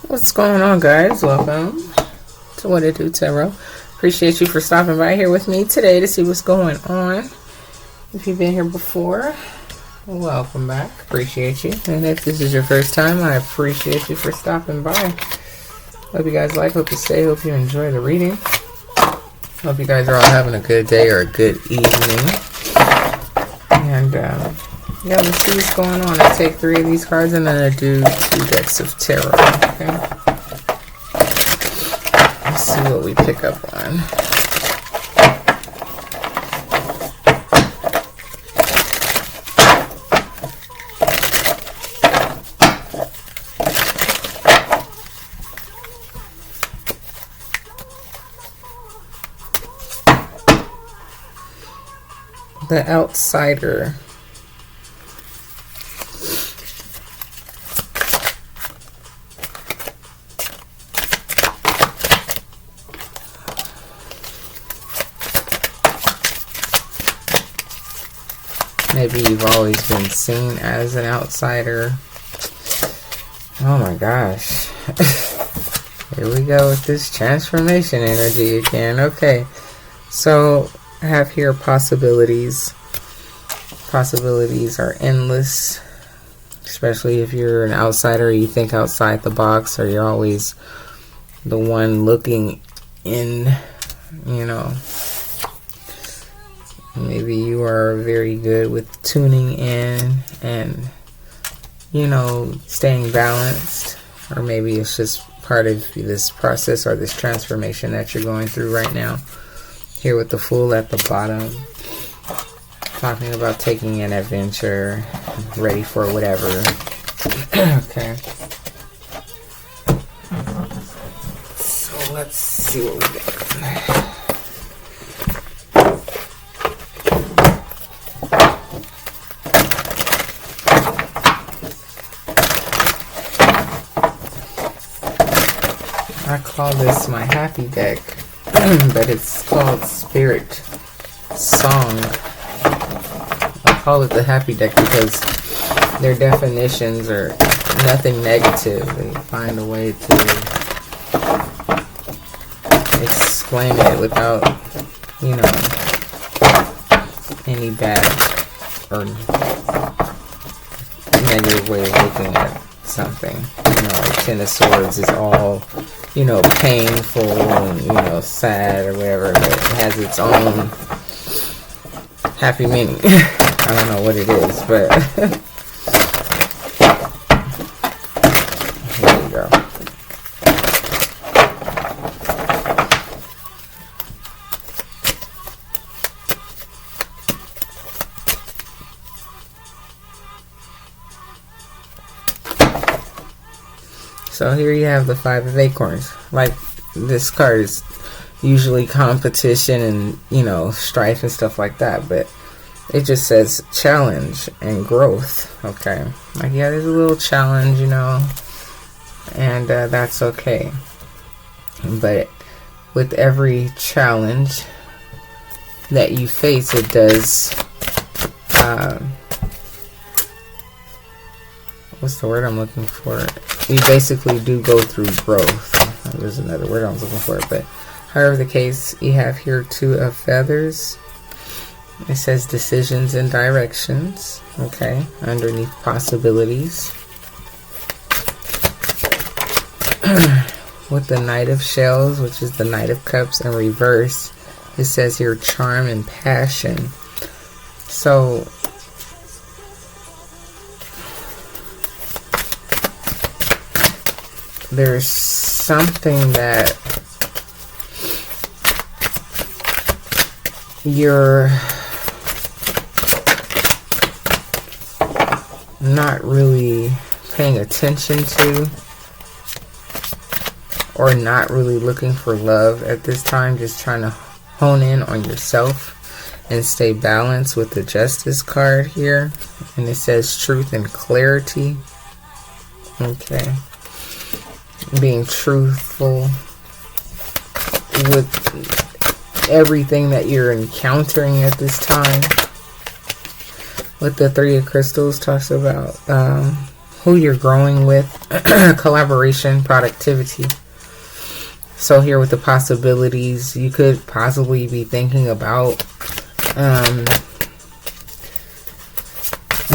What's going on, guys? Welcome to What It Do Tarot. Appreciate you for stopping by here with me today to see what's going on. If you've been here before, welcome back. Appreciate you. And if this is your first time, I appreciate you for stopping by. Hope you guys like, hope you stay, hope you enjoy the reading. Hope you guys are all having a good day or a good evening. And yeah, let's see what's going on. I take 3 of these cards and then I do 2 decks of tarot. Okay. Let's see what we pick up on. The outsider. Maybe you've always been seen as an outsider. Oh my gosh. Here we go with this transformation energy again. Okay. So I have here possibilities. Possibilities are endless. Especially if you're an outsider, you think outside the box, or you're always the one looking in, you know. Maybe you are very good with tuning in and, you know, staying balanced. Or maybe it's just part of this process or this transformation that you're going through right now. Here with the Fool at the bottom. Talking about taking an adventure. Ready for whatever. Okay. So let's see what we got. I call this my happy deck, but it's called Spirit Song. I call it the happy deck because their definitions are nothing negative. They find a way to explain it without, you know, any bad or negative way of looking at something. You know, like 10 of Swords is all, you know, painful and, you know, sad or whatever, but it has its own happy meaning. I don't know what it is, but here we go. So here you have the 5 of Acorns. Like, this card is usually competition and, you know, strife and stuff like that, but it just says challenge and growth. Okay, like, yeah, there's a little challenge, you know, and that's okay. But with every challenge that you face, it does what's the word I'm looking for? You basically do go through growth. There's another word I was looking for, but however the case, you have here 2 of Feathers. It says decisions and directions. Okay, underneath possibilities. With the Knight of Shells, which is the Knight of Cups in reverse, it says here charm and passion. So there's something that you're not really paying attention to, or not really looking for love at this time, just trying to hone in on yourself and stay balanced with the Justice card here. And it says truth and clarity. Okay. Being truthful with everything that you're encountering at this time. With the 3 of Crystals, talks about who you're growing with, collaboration, productivity. So here with the possibilities, you could possibly be thinking about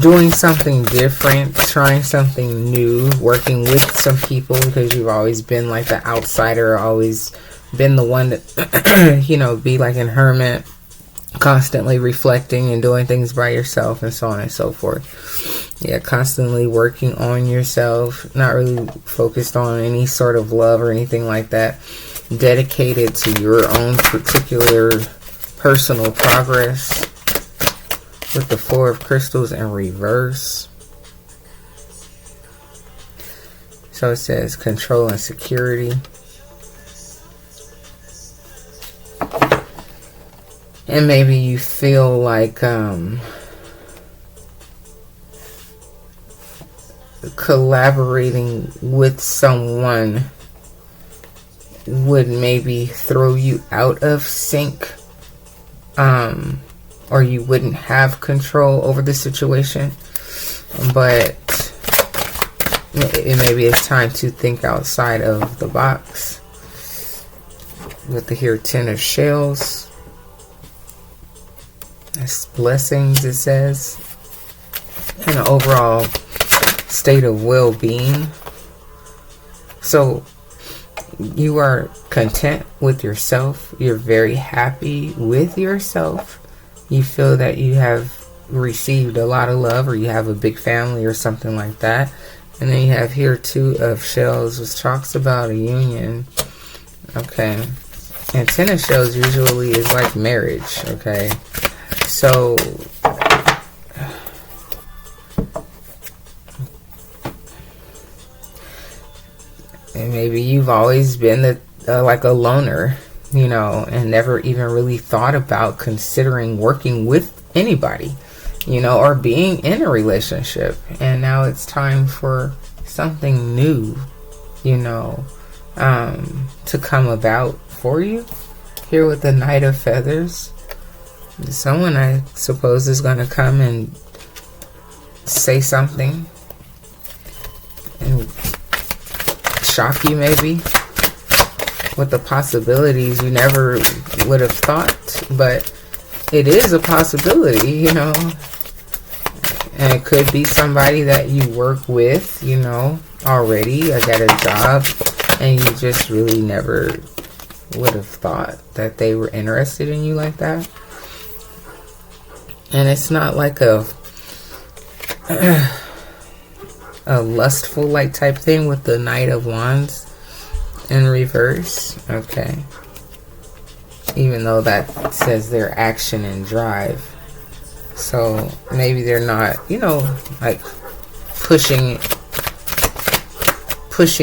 doing something different, trying something new, working with some people, because you've always been like the outsider, always been the one that, be like an hermit, constantly reflecting and doing things by yourself and so on and so forth. Yeah, constantly working on yourself, not really focused on any sort of love or anything like that, dedicated to your own particular personal progress. With the Four of Crystals in reverse. So it says control and security. And maybe you feel like collaborating with someone would maybe throw you out of sync. Or you wouldn't have control over the situation. But maybe it's time to think outside of the box. With the here 10 of shells. That's blessings, it says. And an overall state of well-being. So you are content with yourself. You're very happy with yourself. You feel that you have received a lot of love, or you have a big family or something like that. And then you have here 2 of shells, which talks about a union. Okay. And 10 of shells usually is like marriage. Okay. So and maybe you've always been like a loner, and never even really thought about considering working with anybody, or being in a relationship. And now it's time for something new, to come about for you. Here with the Knight of Feathers, someone, I suppose, is going to come and say something and shock you, maybe, with the possibilities you never would have thought. But it is a possibility, and it could be somebody that you work with, already, or got a job, and you just really never would have thought that they were interested in you like that. And it's not like a lustful like type thing with the Knight of Wands in reverse. Okay. Even though that says their action and drive. So maybe they're not, like pushing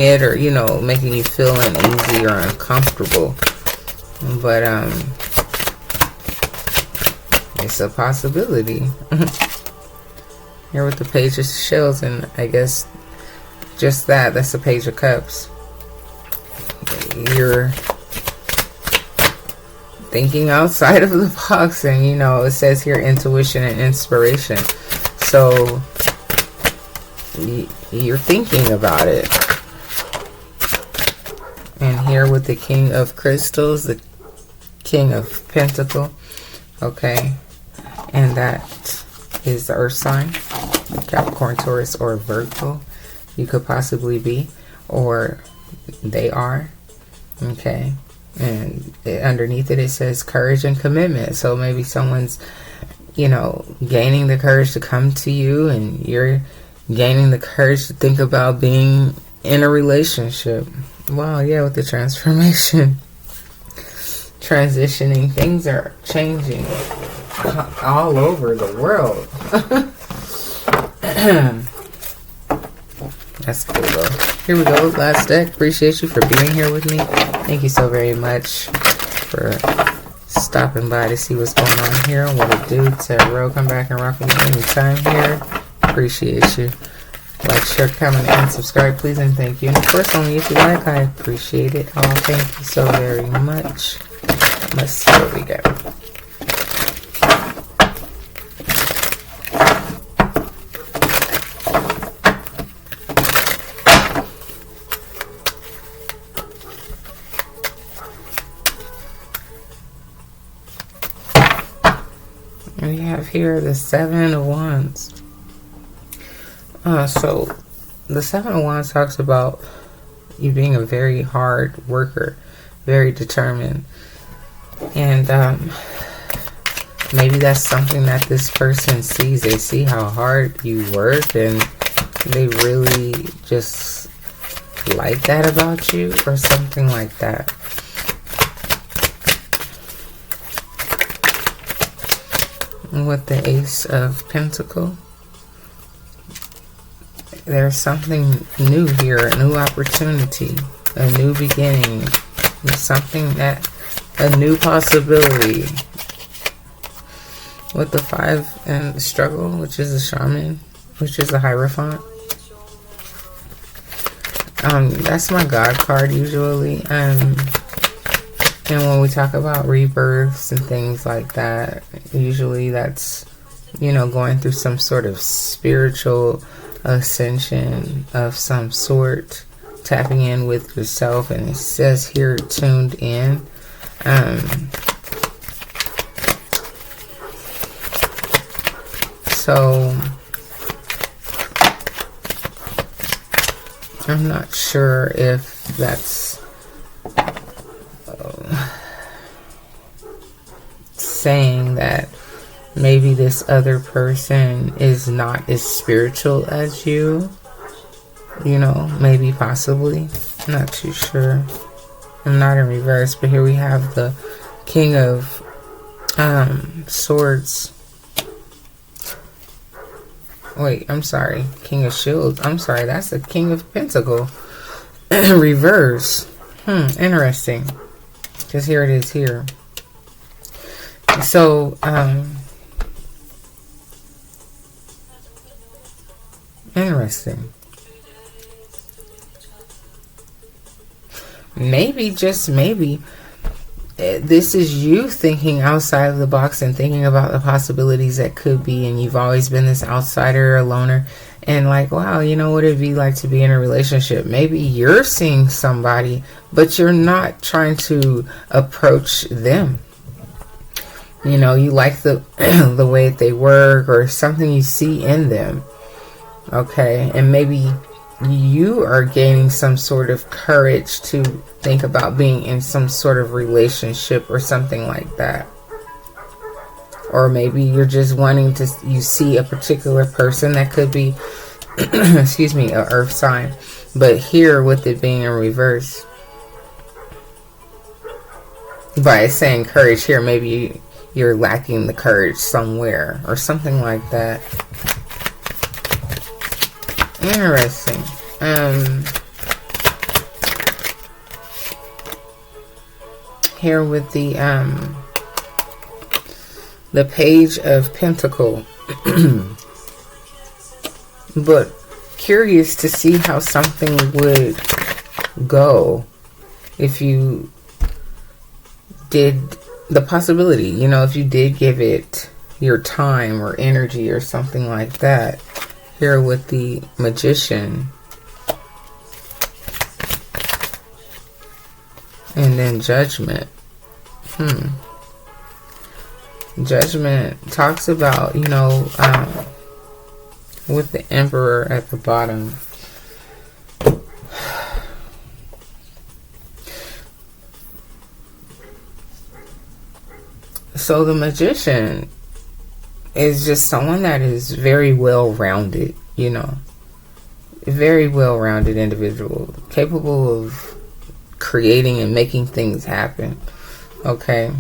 it, or, making you feel uneasy or uncomfortable. But it's a possibility. Here with the Page of Shells, and I guess just that's the Page of Cups. You're thinking outside of the box, and it says here intuition and inspiration. So you're thinking about it. And here with the King of Crystals, the King of Pentacles. Okay. And that is the Earth sign, Capricorn, Taurus, or Virgo. You could possibly be, or they are. Okay. And underneath it says courage and commitment. So maybe someone's, gaining the courage to come to you, and you're gaining the courage to think about being in a relationship. Wow, yeah, with the transformation, transitioning, things are changing all over the world. That's cool though. Here we go, last deck. Appreciate you for being here with me. Thank you so very much for stopping by to see what's going on here and what it do. Tarot, come back and rock with me anytime here. Appreciate you. Like, share, comment, and subscribe, please, and thank you. And of course, only if you like, I appreciate it. Oh, thank you so very much. Let's see what we got. we have here the Seven of Wands. So the Seven of Wands talks about you being a very hard worker, very determined. And maybe that's something that this person sees. They see how hard you work and they really just like that about you or something like that. With the Ace of Pentacles, there's something new here, a new opportunity, a new beginning, something that, a new possibility. With the Five and Struggle, which is a Shaman, which is a Hierophant. That's my God card usually. And when we talk about rebirths and things like that, usually that's, you know, going through some sort of spiritual ascension of some sort, tapping in with yourself. And it says here, tuned in. So I'm not sure if that's saying that maybe this other person is not as spiritual as you. You know, maybe, possibly. I'm not too sure. I'm not in reverse, but here we have the King of Swords. Wait, I'm sorry. King of Shields. I'm sorry, that's the King of Pentacles. Reverse. Interesting. Because here it is here. So, interesting. Maybe, just maybe, this is you thinking outside of the box and thinking about the possibilities that could be, and you've always been this outsider, a loner, and like, wow, you know what it'd be like to be in a relationship. Maybe you're seeing somebody, but you're not trying to approach them. You know, you like the the way that they work or something you see in them. Okay, and maybe you are gaining some sort of courage to think about being in some sort of relationship or something like that. Or maybe you're just wanting to, you see a particular person that could be, excuse me, an earth sign. But here with it being in reverse, by saying courage here, maybe you're lacking the courage somewhere or something like that. Interesting. Here with the Page of Pentacles. But curious to see how something would go if you did the possibility, you know, if you did give it your time or energy or something like that. Here with the Magician. And then Judgment. Judgment talks about, you know, with the Emperor at the bottom. So the Magician is just someone that is very well-rounded, you know. A very well-rounded individual. Capable of creating and making things happen. Okay.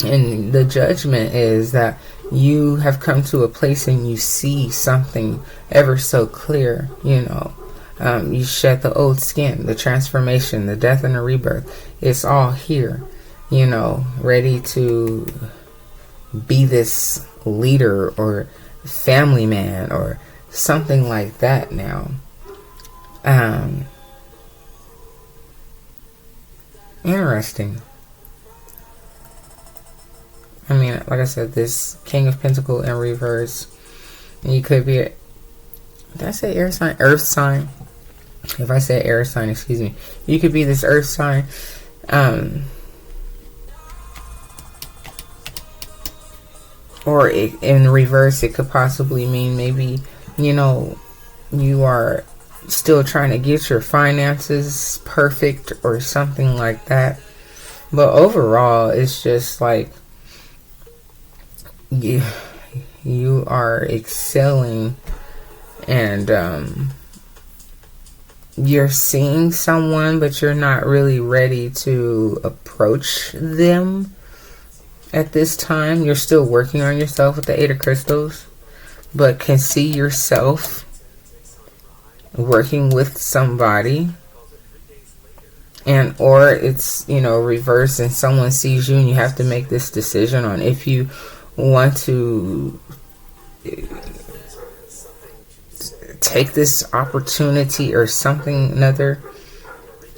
And the Judgment is that you have come to a place and you see something ever so clear, you know. You shed the old skin, the transformation, the death and the rebirth. It's all here, you know, ready to be this leader or family man or something like that now. Interesting. I mean, like I said, this King of Pentacles in reverse. And you could be, did I say air sign? Earth sign. If I say air sign, excuse me. You could be this earth sign. or in reverse, it could possibly mean maybe, you are still trying to get your finances perfect or something like that. But overall, it's just like you are excelling, and you're seeing someone, but you're not really ready to approach them at this time. You're still working on yourself with the Eight of Crystals, but can see yourself working with somebody, and or it's reverse, and someone sees you and you have to make this decision on if you want to take this opportunity or something another.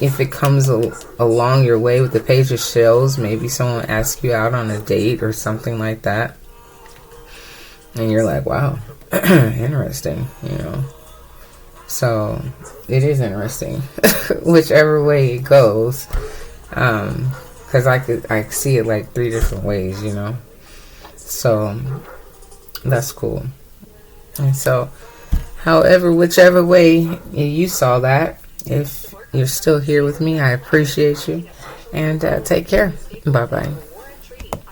If it comes along your way with the Page of Shells, maybe someone asks you out on a date or something like that, and you're like, wow, interesting, So it is interesting, whichever way it goes, because I see it like 3 different ways, So that's cool. And so, however, whichever way you saw that, if you're still here with me, I appreciate you, and take care. Bye bye.